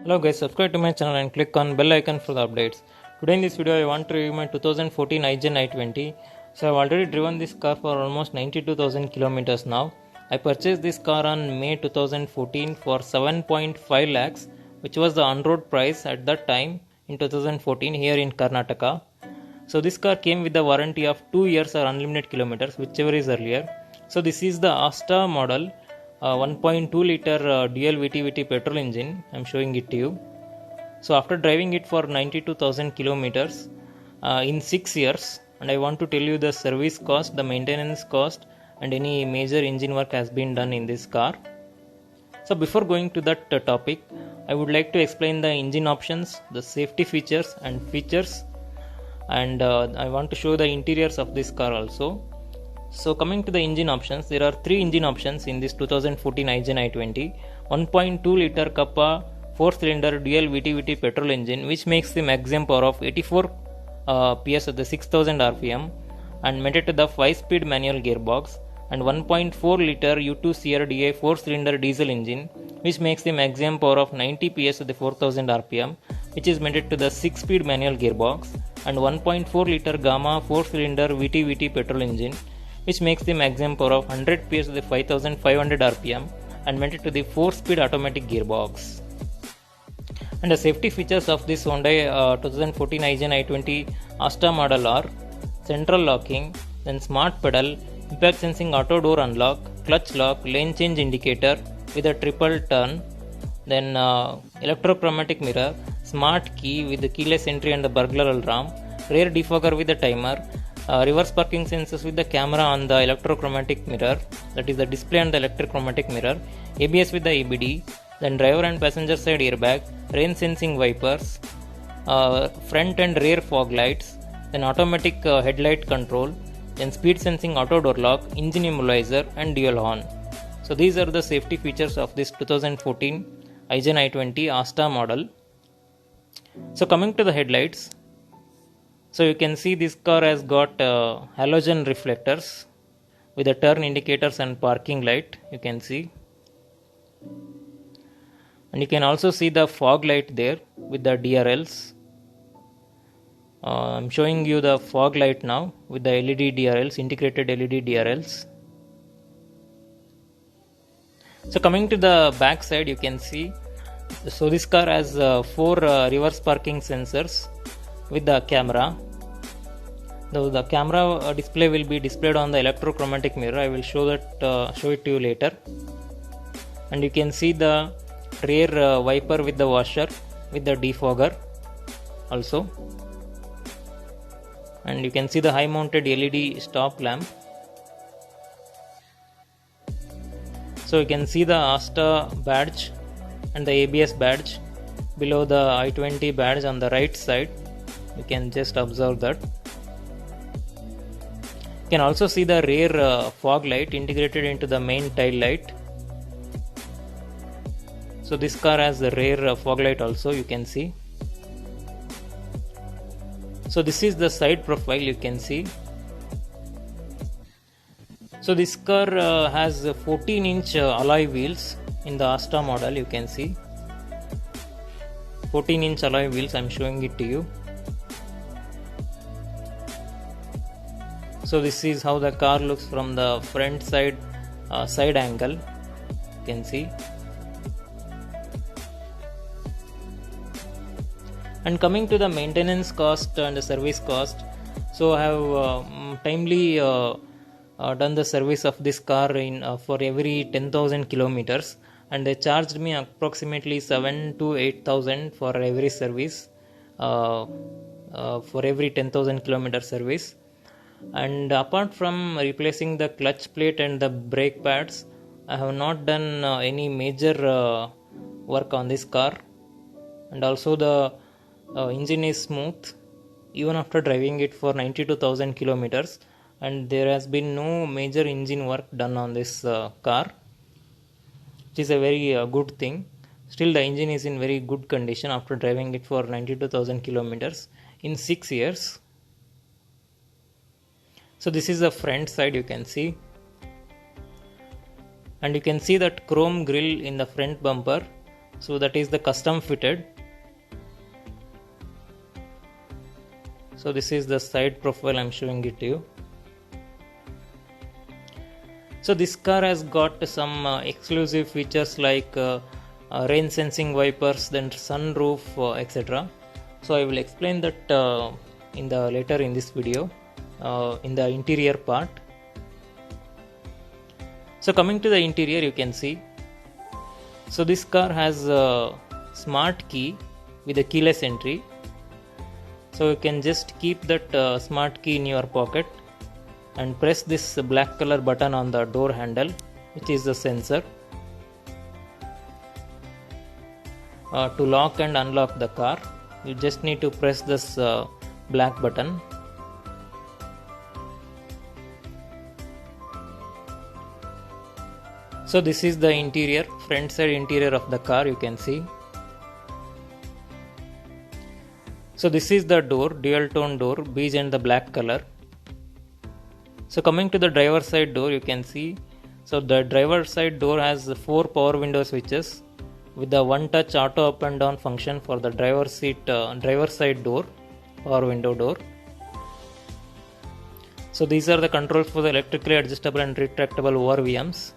Hello guys, subscribe to my channel and click on bell icon for the updates. Today in this video I want to review my 2014 iGen i20. So I've already driven this car for almost 92,000 kilometers now. I purchased this car on May 2014 for 7.5 lakhs, which was the on-road price at that time in 2014 here in Karnataka. So this car came with the warranty of 2 years or unlimited kilometers, whichever is earlier. So this is the Asta model. 1.2 liter dual VTVT petrol engine. I'm showing it to you. So after driving it for 92,000 kilometers in 6 years, and I want to tell you the service cost, the maintenance cost, and any major engine work has been done in this car. So before going to that topic, I would like to explain the engine options, the safety features and features, and I want to show the interiors of this car also. So coming to the engine options, there are 3 engine options in this 2014 iGen i20. 1.2 liter Kappa 4-cylinder dual VTVT petrol engine, which makes the maximum power of 84 PS at the 6000 RPM and mated to the 5-speed manual gearbox, and 1.4 liter U2 CRDA 4-cylinder diesel engine, which makes the maximum power of 90 PS at the 4000 RPM, which is mated to the 6-speed manual gearbox, and 1.4 liter Gamma 4-cylinder VTVT petrol engine, which makes the maximum power of 100 PS at the 5500 RPM and mated to the 4-speed automatic gearbox. And the safety features of this Hyundai 2014 iGen i20 Asta model are central locking, then smart pedal, impact sensing auto door unlock, clutch lock, lane change indicator with a triple turn, then electrochromatic mirror, smart key with the keyless entry and the burglar alarm, rear defogger with the timer, reverse parking sensors with the camera on the electrochromatic mirror, that is the display on the electrochromatic mirror, ABS with the ABD, then driver and passenger side airbag, rain sensing wipers, front and rear fog lights, then automatic headlight control, then speed sensing auto door lock, engine immobilizer and dual horn. So these are the safety features of this 2014 iGen i20 Asta model. So coming to the headlights, so you can see this car has got halogen reflectors with the turn indicators and parking light, you can see. And you can also see the fog light there with the DRLs. I'm showing you the fog light now with the LED DRLs, integrated LED DRLs. So coming to the back side, you can see, so this car has 4 reverse parking sensors with the camera. The camera display will be displayed on the electrochromatic mirror. I will show it to you later. And you can see the rear wiper with the washer with the defogger also. And you can see the high mounted LED stop lamp. So you can see the Asta badge and the ABS badge below the i20 badge on the right side. You can just observe that. You can also see the rear fog light integrated into the main tail light. So this car has the rear fog light also, you can see. So this is the side profile, you can see. So this car has 14-inch alloy wheels in the Asta model, you can see. 14-inch alloy wheels, I'm showing it to you. So this is how the car looks from the front side side angle, you can see. And coming to the maintenance cost and the service cost, so I have timely done the service of this car in for every 10,000 kilometers, and they charged me approximately 7,000 to 8,000 for every service, for every 10,000 kilometer service. And apart from replacing the clutch plate and the brake pads, I have not done any major work on this car. And also the engine is smooth even after driving it for 92,000 kilometers, and there has been no major engine work done on this car, which is a very good thing. Still the engine is in very good condition after driving it for 92,000 kilometers in 6 years. So this is the front side, you can see, and you can see that chrome grille in the front bumper So that is the custom fitted. So this is the side profile, I'm showing it to you. So this car has got some exclusive features like rain sensing wipers, then sunroof, etc. So I will explain that later in this video in the interior part. So coming to the interior, you can see, so this car has a smart key with a keyless entry. So you can just keep that smart key in your pocket and press this black color button on the door handle, which is the sensor, to lock and unlock the car. You just need to press this black button. So this is the interior, front side interior of the car, you can see. So this is the door, dual tone door, beige and the black color. So coming to the driver side door, you can see, so the driver side door has 4 power window switches with the one touch auto up and down function for the driver side door, power window door. So these are the controls for the electrically adjustable and retractable ORVMs,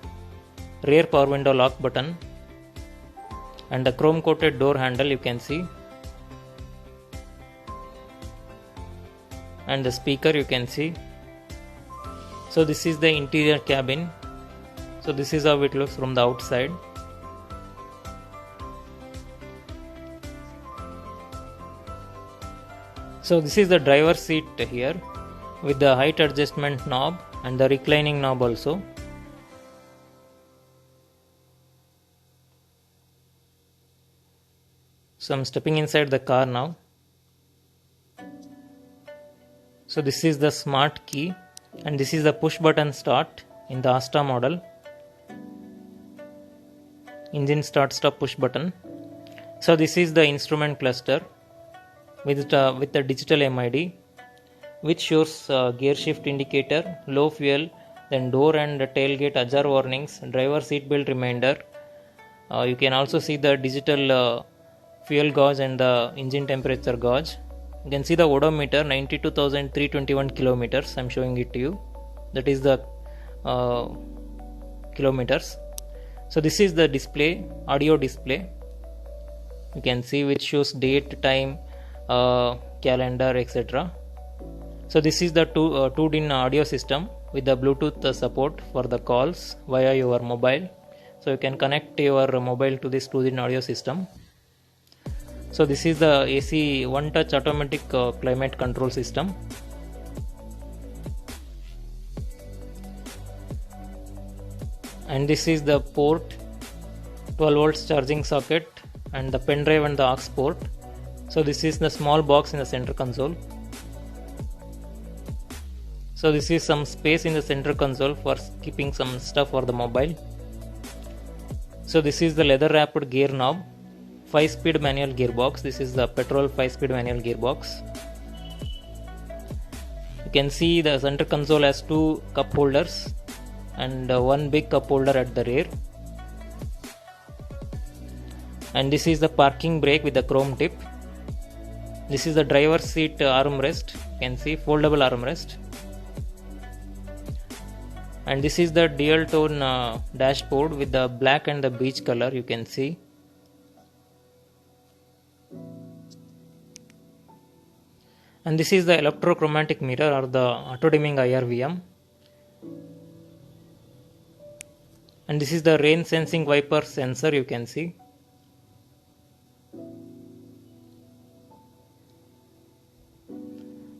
rear power window lock button, and the chrome coated door handle, you can see, and the speaker, you can see. So this is the interior cabin. So this is how it looks from the outside. So this is the driver seat here with the height adjustment knob and the reclining knob also. So I'm stepping inside the car now. So this is the smart key and this is the push button start in the Asta model. Engine start stop push button. So this is the instrument cluster with the digital MID, which shows gear shift indicator, low fuel, then door and tailgate ajar warnings, driver seat belt reminder. You can also see the digital fuel gauge and the engine temperature gauge. You can see the odometer, 92,321 kilometers. I'm showing it to you. That is the kilometers. So this is the display, audio display. You can see, which shows date, time, calendar, etc. So this is the two-DIN audio system with the Bluetooth support for the calls via your mobile. So you can connect your mobile to this 2-DIN audio system. So this is the AC one-touch automatic climate control system. And this is the port, 12 volts charging socket, and the pen drive and the aux port. So this is the small box in the center console. So this is some space in the center console for keeping some stuff for the mobile. So this is the leather wrapped gear knob, 5-speed manual gearbox. This is the petrol 5-speed manual gearbox. You can see the center console has 2 cup holders and 1 big cup holder at the rear. And this is the parking brake with the chrome tip. This is the driver seat armrest. You can see foldable armrest. And this is the dual tone dashboard with the black and the beige color, you can see. And this is the electrochromatic mirror or the auto dimming IRVM. And this is the rain sensing wiper sensor, you can see.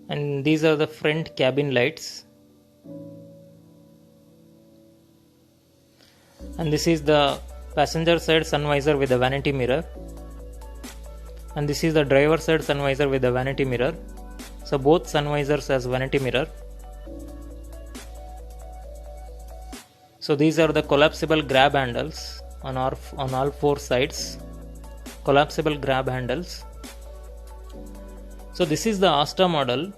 And these are the front cabin lights. And this is the passenger side sun visor with a vanity mirror. And this is the driver side sun visor with a vanity mirror. So both sun visors has vanity mirror. So these are the collapsible grab handles on all 4 sides. Collapsible grab handles. So this is the Asta model,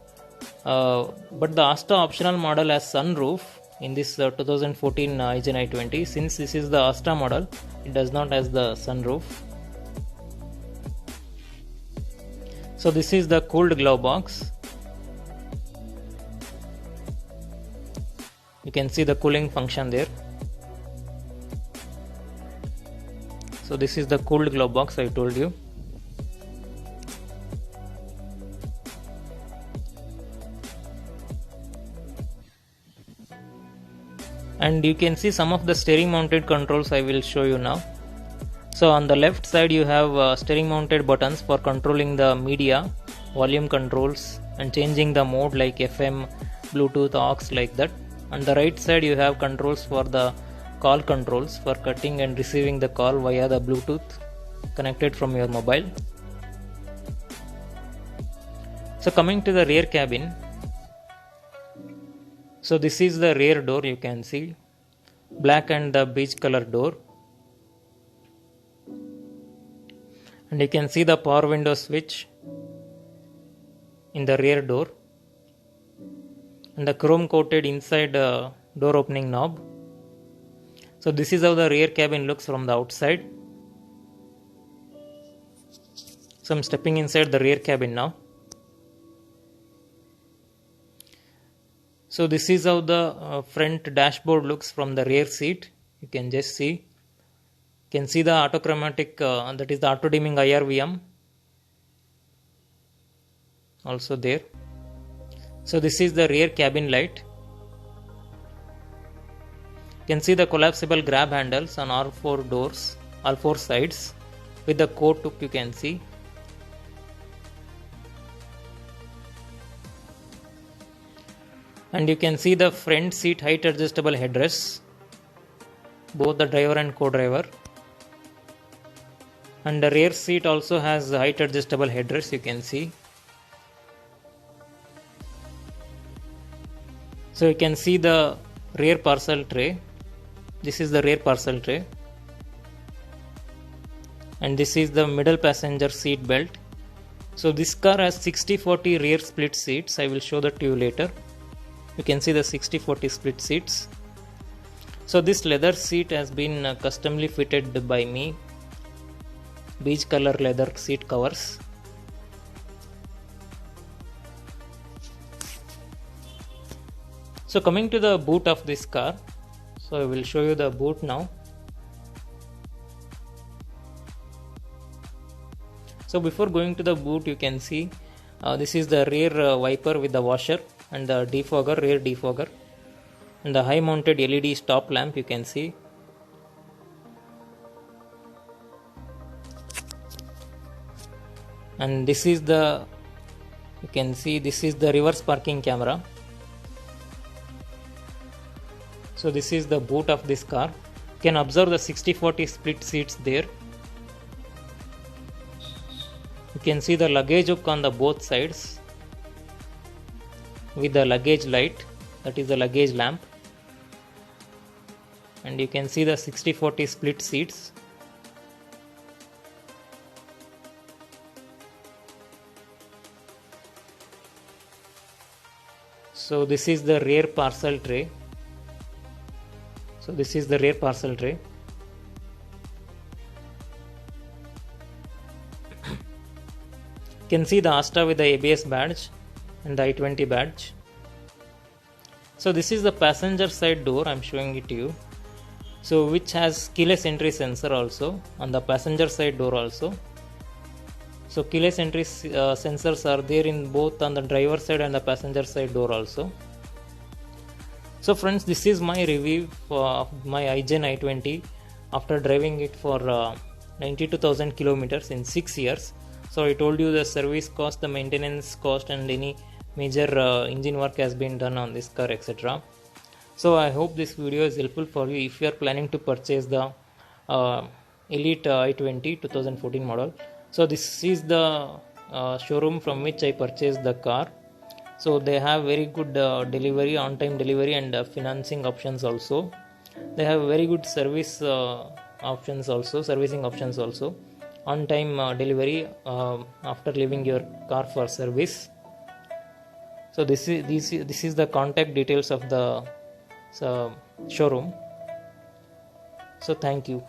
but the Asta optional model has sunroof in this 2014 iGen i20. Since this is the Asta model, it does not has the sunroof. So this is the cooled glove box. You can see the cooling function there. So this is the cooled glove box I told you. And you can see some of the steering mounted controls I will show you now. So on the left side you have steering mounted buttons for controlling the media, volume controls and changing the mode like FM, Bluetooth, aux, like that. On the right side you have controls for the call controls for cutting and receiving the call via the Bluetooth connected from your mobile. So coming to the rear cabin. So this is the rear door, you can see black and the beige color door. And you can see the power window switch in the rear door. And the chrome coated inside door opening knob. So this is how the rear cabin looks from the outside. So I'm stepping inside the rear cabin now. So this is how the front dashboard looks from the rear seat. You can just see. You can see the autochromatic, that is the auto dimming IRVM also there. So this is the rear cabin light. You can see the collapsible grab handles on all four doors, all four sides with the coat hook you can see. And you can see the front seat height adjustable headrests, both the driver and co-driver. And the rear seat also has height adjustable headrests, you can see. So you can see the rear parcel tray. This is the rear parcel tray. And this is the middle passenger seat belt. So this car has 60-40 rear split seats. I will show that to you later. You can see the 60-40 split seats. So this leather seat has been customly fitted by me. Beige color leather seat covers. So coming to the boot of this car. So I will show you the boot now. So before going to the boot, you can see this is the rear wiper with the washer and the defogger, rear defogger, and the high mounted LED stop lamp you can see. And this is the, you can see this is the reverse parking camera. So this is the boot of this car. You can observe the 60-40 split seats there. You can see the luggage hook on the both sides with the luggage light, that is the luggage lamp. And you can see the 60-40 split seats. So this is the rear parcel tray. So this is the rear parcel tray. You can see the Asta with the ABS badge and the I-20 badge. So this is the passenger side door, I am showing it to you. So which has keyless entry sensor also on the passenger side door also. So keyless entry sensors are there in both on the driver side and the passenger side door also. So friends, this is my review of my iGen i20 after driving it for 92,000 kilometers in 6 years. So I told you the service cost, the maintenance cost and any major engine work has been done on this car, etc. So I hope this video is helpful for you if you are planning to purchase the Elite i20 2014 model. So this is the showroom from which I purchased the car. So they have very good delivery, on-time delivery and financing options also. They have very good service options also, servicing options also. On-time delivery after leaving your car for service. So this is the contact details of the showroom. So thank you.